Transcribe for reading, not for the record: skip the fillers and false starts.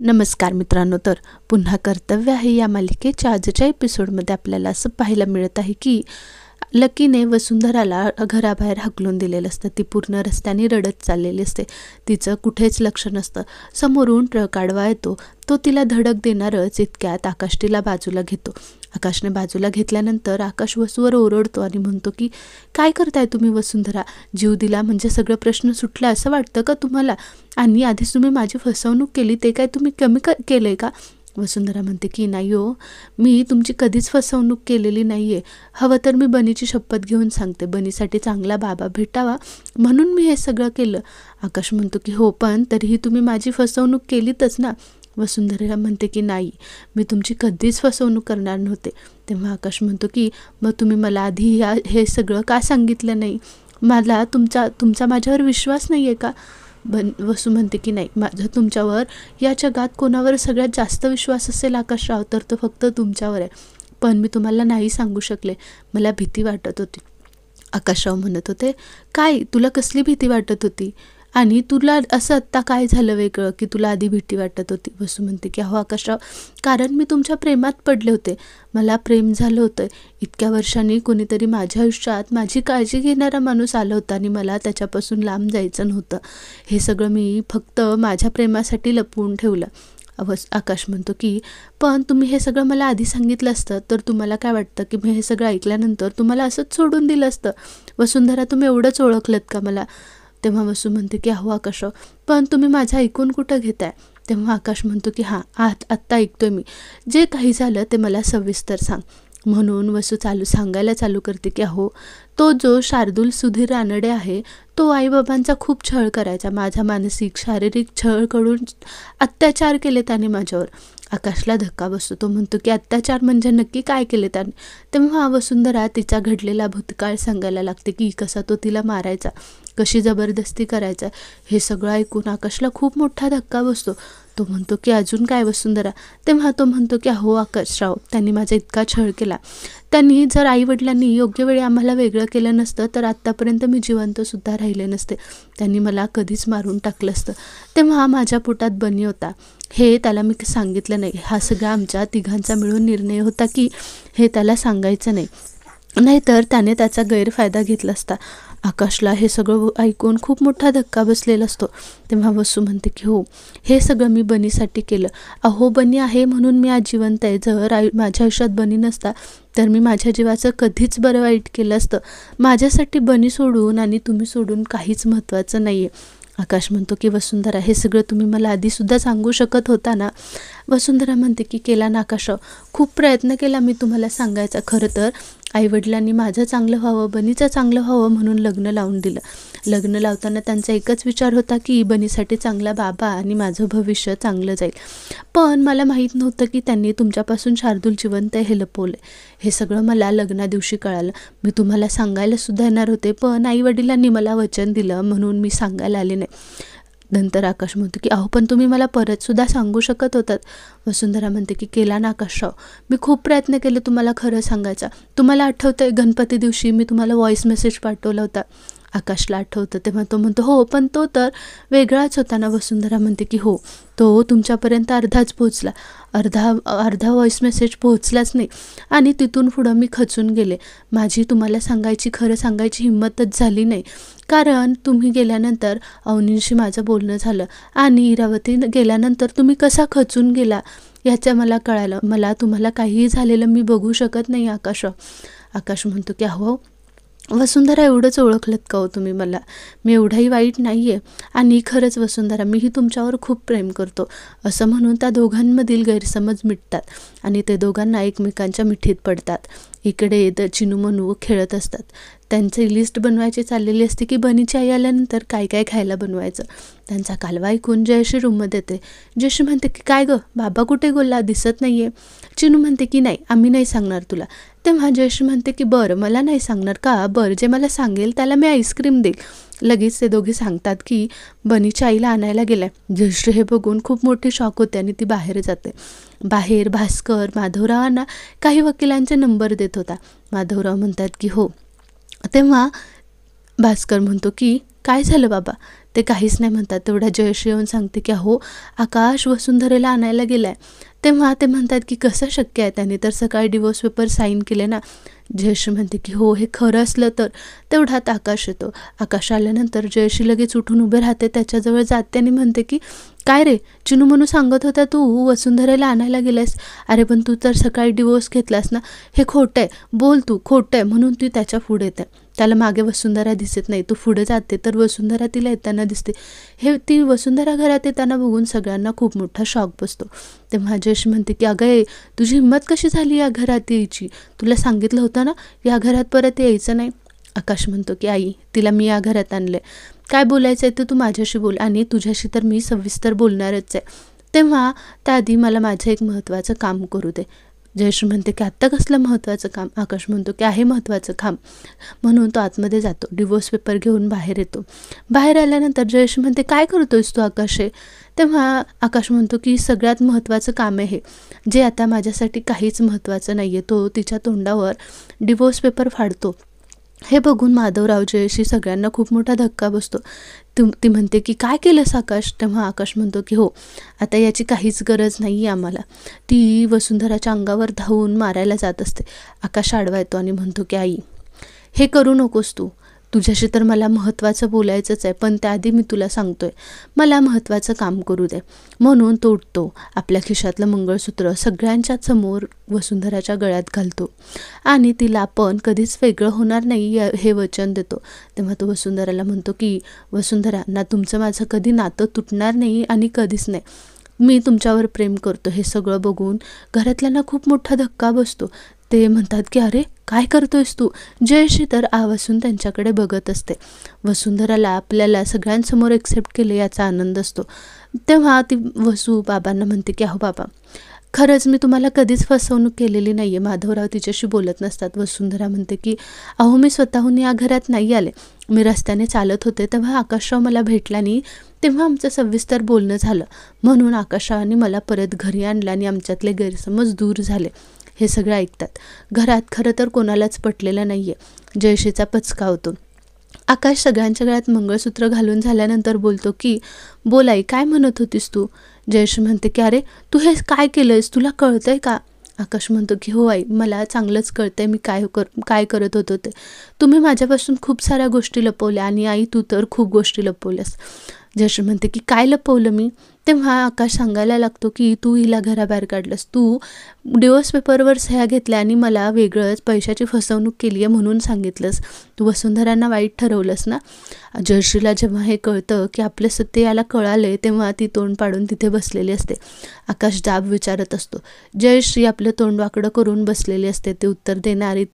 नमस्कार मित्रांनो, तर पुन्हा कर्तव्य आहे या मालिकेच्या आजच्या एपिसोडमध्ये आपल्याला असं पाहायला मिळत आहे की लकीने वसुंधराला घराबाहेर हाकलून दिलेलं असतं. ती पूर्ण रस्त्याने रडत चाललेली असते. तिचं कुठेच लक्ष नसतं. समोरून ट्रक आडवा येतो. तो तिला धडक देणारच इतक्यात आकाश तिला बाजूला घेतो. आकाशने बाजूला घेतल्यानंतर आकाश वसूवर ओरडतो आणि म्हणतो की काय करताय तुम्ही वसुंधरा? जीव दिला म्हणजे सगळं प्रश्न सुटला असं वाटतं का तुम्हाला? आणि आधीच तुम्ही माझी फसवणूक केली, ते काय तुम्ही कमी केलंय का? वसुंधरा म्हणते की नाही हो, मी तुमची कधीच फसवणूक केलेली नाही आहे. हवं तर मी बनीची शपथ घेऊन सांगते, बनीसाठी चांगला बाबा भेटावा म्हणून मी हे सगळं केलं. आकाश म्हणतो की हो, पण तरीही तुम्ही माझी फसवणूक केलीतच ना. वसुंधरा म्हणते की नाही, मी तुमची कधीच फसवणूक करणार नव्हते. तेव्हा आकाश म्हणतो की मग तुम्ही मला आधी हे सगळं का सांगितलं नाही? मला तुमचा माझ्यावर विश्वास नाही आहे का? वसू म्हणते की नाही, माझा तुमच्यावर या जगात कोणावर सगळ्यात जास्त विश्वास असेल आकाशराव तर तो फक्त तुमच्यावर आहे. पण मी तुम्हाला नाही सांगू शकले, मला भीती वाटत होती. आकाशराव म्हणत होते, काय तुला कसली भीती वाटत होती? आणि तुला असं आत्ता काय झालं वेगळं की तुला आधी भीती वाटत होती? वसू म्हणते की अहो आकाशराव, कारण मी तुमच्या प्रेमात पडले होते. मला प्रेम झालं होतं. इतक्या वर्षांनी कोणीतरी माझ्या आयुष्यात माझी काळजी घेणारा माणूस आला होता आणि मला त्याच्यापासून लांब जायचं नव्हतं. हे सगळं मी फक्त माझ्या प्रेमासाठी लपवून ठेवलं. आकाश म्हणतो की पण तुम्ही हे सगळं मला आधी सांगितलं असतं तर तुम्हाला काय वाटतं की मी हे सगळं ऐकल्यानंतर तुम्हाला असंच सोडून दिलं असतं? वसुंधरा, तुम्ही एवढंच ओळखलत का मला? तेव्हा वसू म्हणते की अहो आकाशराव, पण तुम्ही माझं ऐकून कुठं घेताय? तेव्हा आकाश म्हणतो की हां, आत्ता ऐकतोय मी. जे काही झालं ते मला सविस्तर सांग. म्हणून वसू सांगायला चालू करते की अहो, तो जो शार्दूल सुधीर रानडे आहे, तो आईबाबांचा खूप छळ करायचा. माझा मानसिक शारीरिक छळ करून अत्याचार केले त्याने माझ्यावर. आकाशला धक्का बसतो. तो म्हणतो की अत्याचार म्हणजे नक्की काय केले त्याने? तेव्हा वसुंधरा तिचा घडलेला भूतकाळ सांगायला लागते की कसा तो तिला मारायचा, कशी जबरदस्ती करायचा. हे सगळं ऐकून आकाशला खूप मोठा धक्का बसतो. तो म्हणतो की अजून काय वसुंधरा? तेव्हा तो म्हणतो की अहो आकाशराव, त्यांनी माझा इतका छळ केला. त्यांनी जर आईवडिलांनी योग्य वेळी आम्हाला वेगळं केलं नसतं तर आत्तापर्यंत मी जिवंतसुद्धा राहिले नसते. त्यांनी मला कधीच मारून टाकलं असतं. तेव्हा माझ्या पोटात बनी होता. हे त्याला मी सांगितलं नाही. हा सगळा आमच्या तिघांचा मिळून निर्णय होता की हे त्याला सांगायचं नाही, नाहीतर त्याने त्याचा गैरफायदा घेतला असता. आकाशला हे सगळं ऐकून खूप मोठा धक्का बसलेला असतो. तेव्हा वसू म्हणते की हो, हे सगळं मी बनीसाठी केलं. अहो, बनी आहे म्हणून मी आज जिवंत आहे. जर माझ्या आयुष्यात बनी नसता तर मी माझ्या जीवाचं कधीच बरं वाईट केलं असतं. माझ्यासाठी बनी सोडून आणि तुम्ही सोडून काहीच महत्त्वाचं नाही आहे. आकाश म्हणतो की वसुंधरा, हे सगळं तुम्ही मला आधीसुद्धा सांगू शकत होता ना? वसुंधरा म्हणते की केला ना आकाशराव, खूप प्रयत्न केला मी तुम्हाला सांगायचा. खरं तर आईवडिलांनी माझं चांगलं व्हावं, बनीचं चांगलं व्हावं म्हणून लग्न लावून दिलं. लग्न लावताना त्यांचा एकच विचार होता की बनीसाठी चांगला बाबा आणि माझं भविष्य चांगलं जाईल. पण मला माहीत नव्हतं की त्यांनी तुमच्यापासून शार्दूल जिवंत हे लपवलं. हे सगळं मला लग्नादिवशी कळालं. मी तुम्हाला सांगायला सुद्धा येणार होते, पण आईवडिलांनी मला वचन दिलं म्हणून मी सांगायला आले नाही. नंतर आकाश म्हणतो की अहो, पण तुम्ही मला परतसुद्धा सांगू शकत होतात. वसुंधरा म्हणते की केला ना आकाशराव, मी खूप प्रयत्न केले तुम्हाला खरं सांगायचा. तुम्हाला आठवतंय गणपती दिवशी मी तुम्हाला व्हॉईस मेसेज पाठवला होता? आकाशला आठवतं. तेव्हा तो म्हणतो हो, पण तो तर वेगळाच होता ना? वसुंधरा म्हणते की हो, तो तुमच्यापर्यंत अर्धाच पोहोचला. अर्धा व्हॉईस मेसेज पोहोचलाच नाही आणि तिथून पुढं मी खचून गेले. माझी तुम्हाला खरं सांगायची हिंमतच झाली नाही. कारण तुम्ही गेल्यानंतर अवनीशी माझं बोलणं झालं आणि इरावती गेल्यानंतर तुम्ही कसा खचून गेला याचं मला कळालं. मला तुम्हाला काहीही झालेलं मी बघू शकत नाही आकाश. आकाश म्हणतो की अहो वसुंधरा, एवढंच ओळखलत का हो तुम्ही मला? मी एवढाही वाईट नाही आहे. आणि खरंच वसुंधरा, मीही तुमच्यावर खूप प्रेम करतो. असं म्हणून त्या दोघांमधील गैरसमज मिटतात आणि ते दोघांना एकमेकांच्या मिठीत पडतात. इकडे चिनू मनू खेळत असतात. त्यांची लिस्ट बनवायची चाललेली असते की बनीची आई आल्यानंतर काय काय खायला बनवायचं. त्यांचा कालवा ऐकून जयश्री रूममध्ये येते. जयश्री म्हणते की काय गं, बाबा कुठे गेला, दिसत नाही आहे? चिनू म्हणते की नाही, आम्ही नाही सांगणार तुला. तेव्हा जयश्री म्हणते की बरं, मला नाही सांगणार का? बरं, जे मला सांगेल त्याला मी आईस्क्रीम देईल. लगेच ते दोघे सांगतात की बनीच्या आईला आणायला गेलाय. जयश्री हे बघून खूप मोठी शॉक होते आणि ती बाहेर जाते. बाहेर भास्कर माधवरावांना काही वकिलांचे नंबर देत होता. माधवराव म्हणतात की हो. तेव्हा भास्कर म्हणतो की काय झालं बाबा? ते काहीच नाही म्हणतात. तेवढ्या जयश्री येऊन सांगते की अहो आकाश वसुंधरेला आणायला गेलाय. तेव्हा ते म्हणतात की कसं शक्य आहे, त्याने तर सकाळी डिवोर्स पेपर साईन केले ना. जयश्री म्हणते की हो हे खरं असलं तर. तेवढ्यात आकाश येतो. आकाश आल्यानंतर जयश्री लगेच उठून उभे राहते, त्याच्याजवळ जाते आणि म्हणते की काय रे चिनू म्हणून सांगत होता तू वसुंधरेला आणायला गेलास. अरे पण तू तर सकाळी डिवोर्स घेतलास ना, हे खोटं आहे, बोल तू खोटं आहे. म्हणून ती त्याच्या पुढे येते. त्याला मागे वसुंधरा दिसत नाही. तो पुढे जाते तर वसुंधरा तिला येताना दिसते. हे ती वसुंधरा घरात येताना बघून सगळ्यांना खूप मोठा शॉक बसतो. तेव्हा जयश्री म्हणते की अगं ये तुझी हिंमत कशी झाली या घरात यायची, तुला सांगितलं होतं ना या घरात परत यायचं नाही. आकाश म्हणतो की आई तिला मी या घरात आणले, काय बोलायचं आहे ते तू माझ्याशी बोल, आणि तुझ्याशी तर मी सविस्तर बोलणारच आहे. तेव्हा त्याआधी मला माझं एक महत्त्वाचं काम करू दे. जयश्री म्हणते की आत्ता कसलं महत्त्वाचं काम. आकाश म्हणतो की आहे महत्त्वाचं काम. म्हणून तो आतमध्ये जातो, डिवोर्स पेपर घेऊन बाहेर येतो. बाहेर आल्यानंतर जयश्री म्हणते काय करतोयस तू आकाश हे. तेव्हा आकाश म्हणतो की सगळ्यात महत्त्वाचं काम आहे जे आता माझ्यासाठी काहीच महत्त्वाचं नाही आहे. तो तिच्या तोंडावर डिवोर्स पेपर फाडतो. हे बघून माधवराव जयश्री सगळ्यांना खूप मोठा धक्का बसतो. ती म्हणते की काय केलंस आकाश. तेव्हा आकाश म्हणतो की हो आता याची काहीच गरज नाही आहे आम्हाला. ती वसुंधराच्या अंगावर धावून मारायला जात असते. आकाश आडवा येतो आणि म्हणतो की आई हे करू नकोस तू, तुझ्याशी तर मला महत्त्वाचं बोलायचंच आहे, पण त्याआधी मी तुला सांगतोय मला महत्त्वाचं काम करू दे. म्हणून तो उठतो, आपल्या खिशातलं मंगळसूत्र सगळ्यांच्या समोर वसुंधराच्या गळ्यात घालतो आणि तिला आपण कधीच वेगळं होणार नाही हे वचन देतो. तेव्हा तो वसुंधराला म्हणतो की वसुंधरा ना तुमचं माझं कधी नातं तुटणार नाही आणि कधीच नाही, मी तुमच्यावर प्रेम करतो. हे सगळं बघून घरातल्यांना खूप मोठा धक्का बसतो. ते म्हणतात की अरे काय करतोयस तू. जयश्री तर आवासून त्यांच्याकडे बघत असते. वसुंधराला आपल्याला सगळ्यांसमोर एक्सेप्ट केले याचा आनंद असतो. तेव्हा ती वसू बाबांना म्हणते की अहो बाबा खरंच मी तुम्हाला कधीच फसवणूक केलेली नाही आहे. माधवराव तिच्याशी बोलत नसतात. वसुंधरा म्हणते की अहो मी स्वतःहून या घरात नाही आले, मी रस्त्याने चालत होते तेव्हा आकाशराव मला भेटला नाही, तेव्हा आमचं सविस्तर बोलणं झालं, म्हणून आकाशरावांनी मला परत घरी आणलं आणि आमच्यातले गैरसमज दूर झाले. हे सगळं ऐकतात. घरात खरं तर कोणालाच पटलेलं नाही आहे. जयश्रीचा पचका होतो. आकाश सगळ्यांच्या गळ्यात मंगळसूत्र घालून झाल्यानंतर बोलतो की बोल आई काय म्हणत होतीस तू. जयश्री म्हणते की अरे तू हे काय केलंयस, तुला कळतंय का. आकाश म्हणतो की हो आई मला चांगलंच कळतंय मी काय करत होतो ते. तुम्ही माझ्यापासून खूप साऱ्या गोष्टी लपवल्या आणि आई तू तर खूप गोष्टी लपवल्यास. जयश्री म्हणते की काय लपवलं मी. तेव्हा आकाश सांगायला लागतो की तू हिला घराबाहेर काढलंस, तू डिवोर्स पेपरवर सह्या घेतल्या आणि मला वेगळंच पैशाची फसवणूक केली आहे म्हणून सांगितलंस, तू वसुंधरांना वाईट ठरवलंस ना. जयश्रीला जेव्हा हे कळतं की आपलं सत्य याला कळालं तेव्हा ती तोंड पाडून तिथे बसलेली असते. आकाश जाब विचारत असतो. जयश्री आपलं तोंड वाकडं करून बसलेली असते. ते उत्तर देणारी